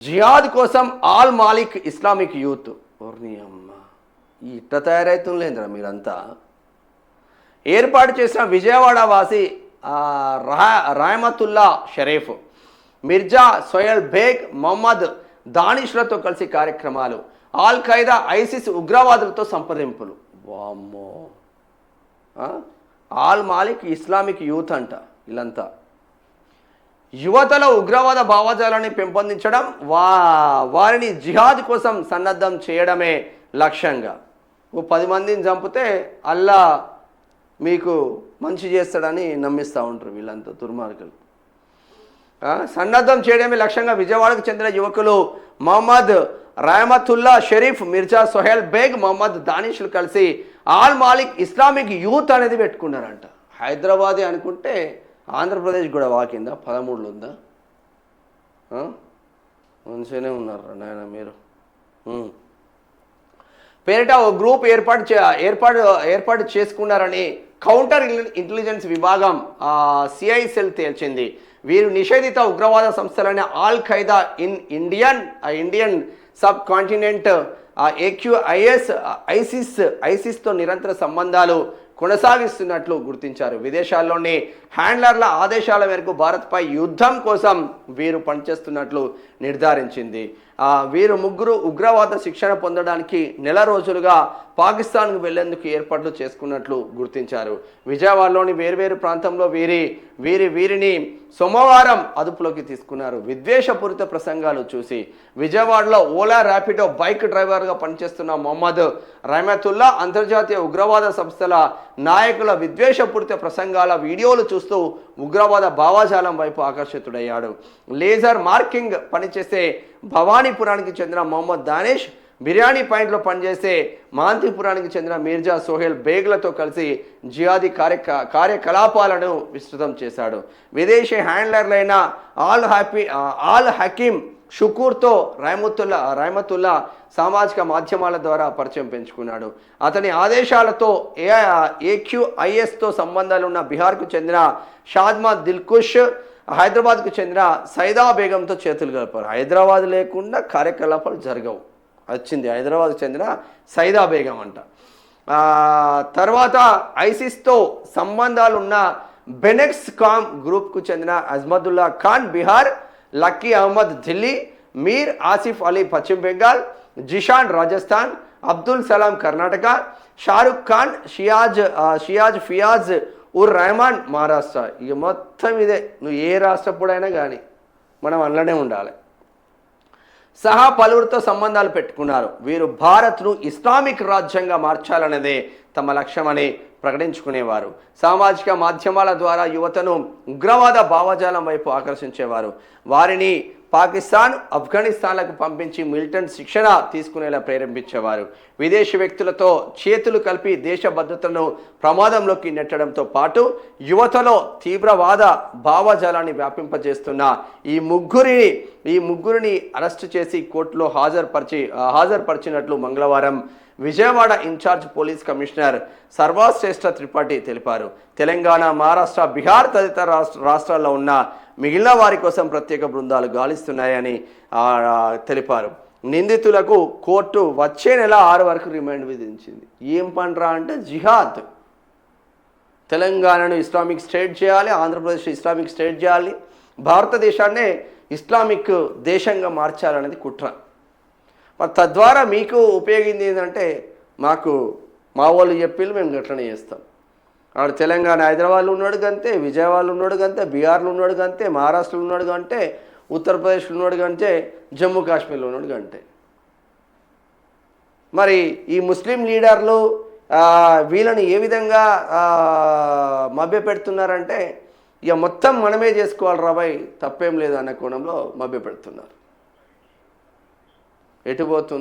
జిహాద్ కోసం all Malik Islamic youth ఓర్ని అమ్మ ఇట్ట తయారవుతుందిలేంద్రా మీరంతా. ఏర్పాటు చేసిన విజయవాడ వాసి రాయమతుల్లా షరీఫ్, మిర్జా సోయల్ బేగ్, మొహమ్మద్ దానిష్లతో కలిసి కార్యక్రమాలు, ఆల్ ఖైదా ఐసిస్ ఉగ్రవాదులతో సంప్రదింపులు. వామ్మో, ఆల్ మాలిక్ ఇస్లామిక్ యూత్ అంట వీళ్ళంతా. యువతలో ఉగ్రవాద భావజాలాన్ని పెంపొందించడం, వారిని జిహాద్ కోసం సన్నద్ధం చేయడమే లక్ష్యంగా. 10 మందిని చంపితే అల్లా మీకు మంచి చేస్తాడని నమ్మిస్తూ ఉంటారు వీళ్ళంతా దుర్మార్గులు. సన్నద్ధం చేయడమే లక్ష్యంగా విజయవాడకు చెందిన యువకులు మొహమ్మద్ రాయమతుల్లా షరీఫ్, మిర్జా సోహెల్ బేగ్, మొహమ్మద్ దానిష్లు కలిసి ఆల్ మాలిక్ ఇస్లామిక్ యూత్ అనేది పెట్టుకున్నారంట. హైదరాబాదే అనుకుంటే ఆంధ్రప్రదేశ్ కూడా వాకిందా 13లో ఉందా? మంచిగానే ఉన్నారు నాయన మీరు. పేరిట ఓ గ్రూప్ ఏర్పాటు చేసుకున్నారని కౌంటర్ ఇంటెలిజెన్స్ విభాగం సిఐసెల్ తేల్చింది. వీరు నిషేధిత ఉగ్రవాద సంస్థలైన Al Qaeda Indian subcontinent, AQIS, ఐసిస్తో నిరంతర సంబంధాలు కొనసాగిస్తున్నట్లు గుర్తించారు. విదేశాల్లోని హ్యాండ్లర్ల ఆదేశాల మేరకు భారత్పై యుద్ధం కోసం వీరు పనిచేస్తున్నట్లు నిర్ధారించింది. వీరు ముగ్గురు ఉగ్రవాద శిక్షణ పొందడానికి నెల రోజులుగా పాకిస్తాన్కు వెళ్లేందుకు ఏర్పాట్లు చేసుకున్నట్లు గుర్తించారు. విజయవాడలోని వేర్వేరు ప్రాంతంలో వీరిని సోమవారం అదుపులోకి తీసుకున్నారు. విద్వేషపూరిత ప్రసంగాలు చూసి విజయవాడలో ఓలా ర్యాపిడో బైక్ డ్రైవర్గా పనిచేస్తున్న మొహమ్మద్ రహమతుల్లా అంతర్జాతీయ ఉగ్రవాద సంస్థల నాయకుల విద్వేషపూరిత ప్రసంగాల వీడియోలు చూస్తూ ఉగ్రవాద భావజాలం వైపు ఆకర్షితుడయ్యాడు. లేజర్ మార్కింగ్ పనిచేసే భవానీపురానికి చెందిన మొహమ్మద్ దానిష్, బిర్యానీ పాయింట్లో పనిచేసే మాంతిపురానికి చెందిన మిర్జా సోహెల్ బేగ్లతో కలిసి జిహాదీ కార్యకలాపాలను విస్తృతం చేశాడు. విదేశీ హ్యాండ్లర్లైన ఆల్ హకీమ్ షుకూర్తో రాయమతుల్లా సామాజిక మాధ్యమాల ద్వారా పరిచయం పెంచుకున్నాడు. అతని ఆదేశాలతో ఏక్యూఐఎస్తో సంబంధాలున్న బీహార్కు చెందిన షాద్మా దిల్కుష్, హైదరాబాద్కు చెందిన సైదా బేగంతో చేతులు కలిపారు. హైదరాబాద్ లేకుండా కార్యకలాపాలు జరగవు. వచ్చింది హైదరాబాద్కు చెందిన సైదా బేగం అంట. తర్వాత ఐసిస్తో సంబంధాలున్న బెనెక్స్ కామ్ గ్రూప్కు చెందిన అజ్మదుల్లా ఖాన్ బీహార్, లక్కీ అహ్మద్ ఢిల్లీ, మీర్ ఆసిఫ్ అలీ పశ్చిమ బెంగాల్, జిషాన్ రాజస్థాన్, అబ్దుల్ సలాం కర్ణాటక, షారుఖ్ ఖాన్, ఫియాజ్ ఉర్ రెహమాన్ మహారాష్ట్ర. ఇక మొత్తం ఇదే, నువ్వు ఏ రాష్ట్రప్పుడైనా కానీ మనం అందులోనే ఉండాలి. సహా పలువురితో సంబంధాలు పెట్టుకున్నారు. వీరు భారత్ను ఇస్లామిక్ రాజ్యంగా మార్చాలన్నదే తమ లక్ష్యమని ప్రకటించుకునేవారు. సామాజిక మాధ్యమాల ద్వారా యువతను ఉగ్రవాద భావజాలం వైపు ఆకర్షించేవారు. వారిని పాకిస్తాన్, ఆఫ్ఘనిస్తాన్లకు పంపించి మిలిటెంట్ శిక్షణ తీసుకునేలా ప్రేరేపించేవారు. విదేశీ వ్యక్తులతో చేతులు కలిపి దేశ భద్రతను ప్రమాదంలోకి నెట్టడంతో పాటు యువతలో తీవ్రవాద భావజాలాన్ని వ్యాపింపజేస్తున్న ఈ ముగ్గురిని అరెస్టు చేసి కోర్టులో హాజరుపరిచినట్లు మంగళవారం Vijayawada incharge police commissioner Sarvashreshtha Tripathi తెలిపారు. తెలంగాణ, మహారాష్ట్ర, బీహార్ తదితర రాష్ట్రాల్లో ఉన్న మిగిలిన వారి కోసం ప్రత్యేక బృందాలు గాలిస్తున్నాయని తెలిపారు. నిందితులకు కోర్టు వచ్చే నెల 6 వరకు రిమాండ్ విధించింది. ఏం పండ్రా అంటే జిహాద్. తెలంగాణను ఇస్లామిక్ స్టేట్ చేయాలి, ఆంధ్రప్రదేశ్ ఇస్లామిక్ స్టేట్ చేయాలి, భారతదేశాన్నే ఇస్లామిక్ దేశంగా మార్చాలనేది కుట్ర. మరి తద్వారా మీకు ఉపయోగింది ఏంటంటే మా వాళ్ళు చెప్పి మేము గట్లనే చేస్తాం. ఆడు తెలంగాణ హైదరాబాద్లో ఉన్నాడు కంటే, విజయవాడలో ఉన్నాడు కంటే, బీహార్లో ఉన్నాడు కంటే, మహారాష్ట్రలో ఉన్నాడు కంటే, ఉత్తరప్రదేశ్లో ఉన్నాడు కంటే, జమ్మూ కాశ్మీర్లో ఉన్నాడు కంటే. మరి ఈ ముస్లిం లీడర్లు వీళ్ళని ఏ విధంగా మభ్యపెడుతున్నారంటే ఇక మొత్తం మనమే చేసుకోవాలి రాబాయ్, తప్పేం లేదు అనే కోణంలో మభ్యపెడుతున్నారు. ఎటు పోతుందో